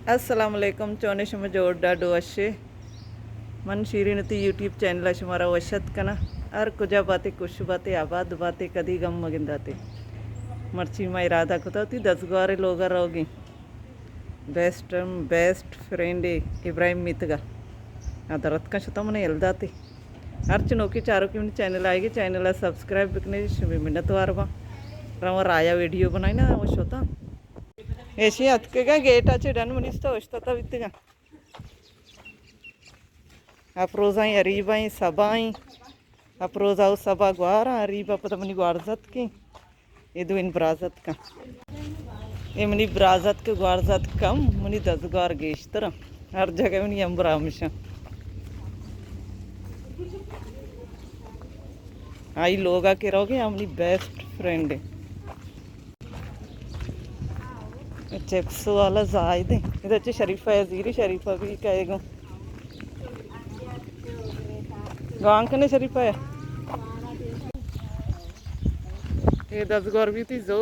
Assalamualaikum चौने शम जोड़ डाडो अशे मन शीरीनती यूट्यूब चैनल शुमारा वशत कना और कुजा बातें कुछ बातें आबाद बातें कदी गम मगिंदाते मर्ची मा इरादा कुताती 10 गारे लोग रहोगी बेस्ट फ्रेंड इब्राहिम मितगा अदरत का शुता मन एल्दाते अर्च नोकी चारों की चैनल आएगी चैनल सब्सक्राइब बिकने मिन्नत वारवा रवा राया वीडियो बनाई ना वो शोता ऐसी अतकेगा गेट आचे डन मनिस्ता वस्ता वित्तगा अप्रोजाई अरीबाई सबाई अप्रोजाऊ सबा ग्वारा अरीबा पता मनी ग्वारजत की इदु इन ब्राजत का ये मनी ब्राजत के ग्वारजत कम मनी 10 ग्वार गेश्तर हर जगह मनी अंबरामशा आई लोग आके रहोगे हमनी बेस्ट फ्रेंड है चिप्स वाला जायद इधर शरीफा है जीरी शरीफा भी कहेगा गांव कने शरीफा है ये 10 गौर भी थी जो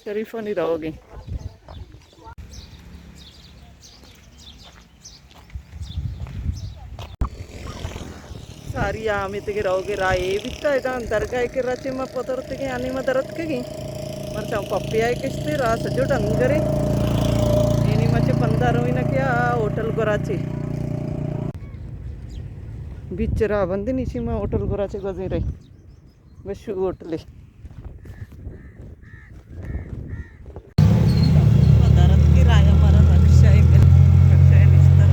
शरीफा नहीं रहोगे सारी आमित के रहोगे राय भी तो इधर दरगाह के रचे में पतरते के आने में दरत के मरचा पप्पी आए किस्ते रा सजो डंगरे एनी मचे 15 रोई ना क्या होटल गोराचे बिचरा बंदी नीचे में होटल गोराचे गजे रही बशु होटले दरत की राया मारा रक्षा निस्तर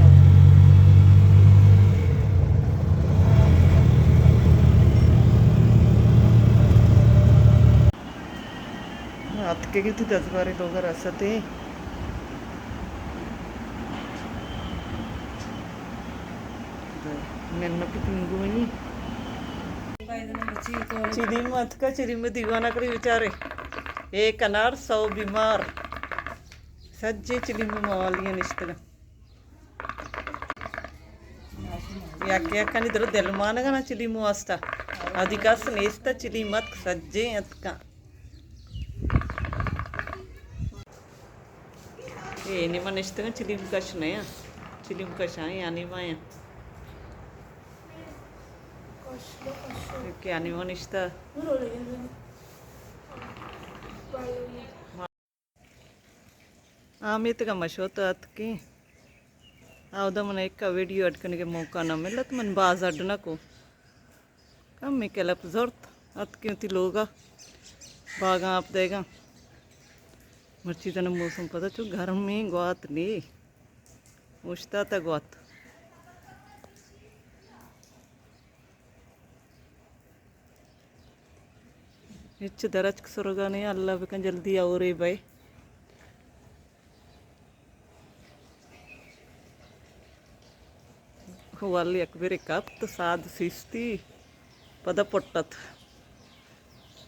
अतके किती 10 बारे लोग असते नन्ना पिंगुनी चिली मत का चिली में दीवाना करी विचारे एक अनार 100 बीमार सज्जे चिली में मवालियां निश्तगा याके इधर दिलमानगा ना चिली मुआस्ता अधिकास नेस्ता चिली मत सज्जे अतका ये नहीं मन इश्तगा चिली मुकाश नया चिली मुकाश आए आनी माया क्या नहीं मन इश्ता आमित का मशोत अत की आवदा मन एक का वीडियो अटकने के मौका ना मिला तो मन बाज अडना को कम में केलप जरूरत अत क्यों थी लोगा बागा आप देगा मर्ची तना मौसम पता चो घर में ग्वात ने उछता था ग्वात इच्छ दरज सुरगा नहीं अल्लाह बेकन जल्दी आओ रे भाई వాళ్ళు ఎక్కబెరి కప్త సాద్ సిస్తి పద పొట్టత్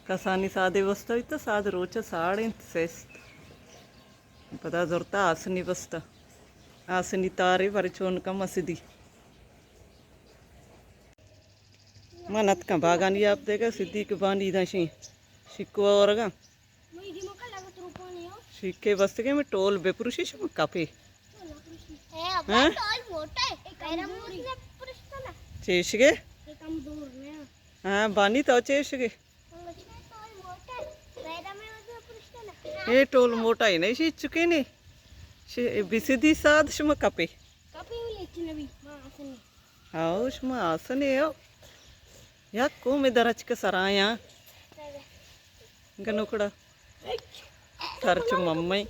కసాని సాదే వస్తాయిత సాద్ రోచ సాడెంత సేస్ట్ పద జొర్తా ఆసని వస్తా ఆసని తారే వరిచోన్ కమ్ అసిది మనత్ का बागानी आप देगा सिद्दी के बानी दशी शिकवा औरगा शिके बस के में टोल बेपुरुषी शम कापे हैं चेशगे हाँ बानी तो चेशगे ये टोल मोटा ही नहीं शीच चुके ने बिसिदी साध शम कापे हाँ शम आसन है या को में दरच के सराया गनुकड़ा खर्च मम्मी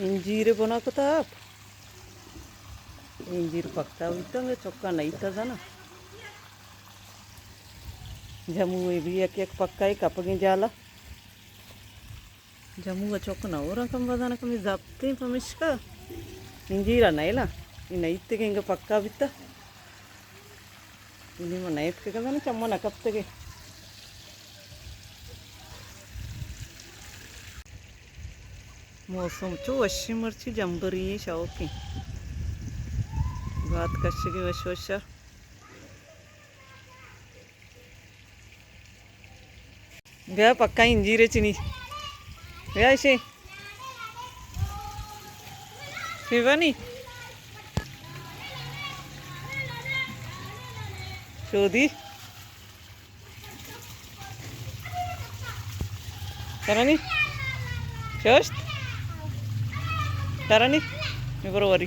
इंजीर बना को था आप इंजीर पकता हुई तो मैं चौका नहीं था ना जम्मू में भी एक पक्का ही कपगी जाला जम्मू का चौक ना हो रहा कम बजाना कमी जापते पमिश का इंजीरा नहीं ला नहीं इतने इंग पक्का बिता इन्हीं में नहीं इतने का ना चम्मा ना कब तक मौसम चो अशी मर्ची जंबरी शौकी बात कशी की वशवशा गया पक्का इंजीरे चिनी ऐसे शिवानी शोधी Tarani Just Tarani मी बरोबर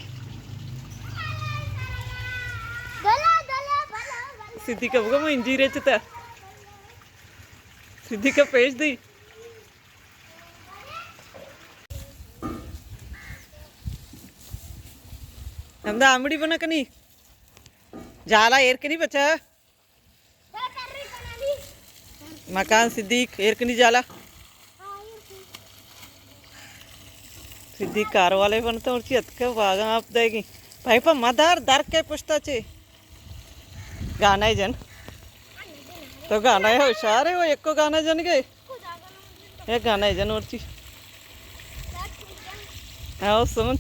सिद्धिका बघा मग इंजिरियाचे त्या सिद्धिका पेज दी नमदा आमड़ी बना कनी जाला एर के नहीं बचा मकान सिद्दीक एर के नहीं जाला सिद्दीक कार वाले बनते और ची अतके वागा आप देगी भाई पा मदार दर के पुछता चे गाना है जन तो गाना है होशियार है वो एक को गाना जन गए ये गाना है जन और ची हाँ उस समझ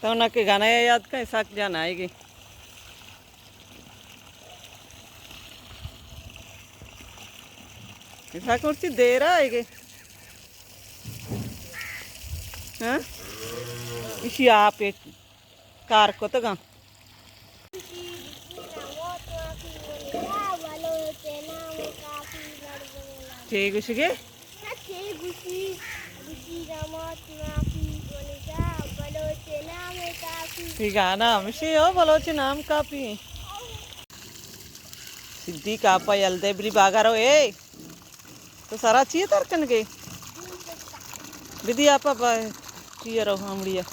तो ना के गाना है याद का साक जाना आएगी साक और ची दे रहा है हाँ इसी आप एक कार को तो गा ठीक उसी ठीक है ना मिशी हो बलोचे नाम काफी सिद्धि कापा यलदे बरी बागा रो ए तो सारा चाहिए तरकन के विधि आपा चाहिए रहो हमड़िया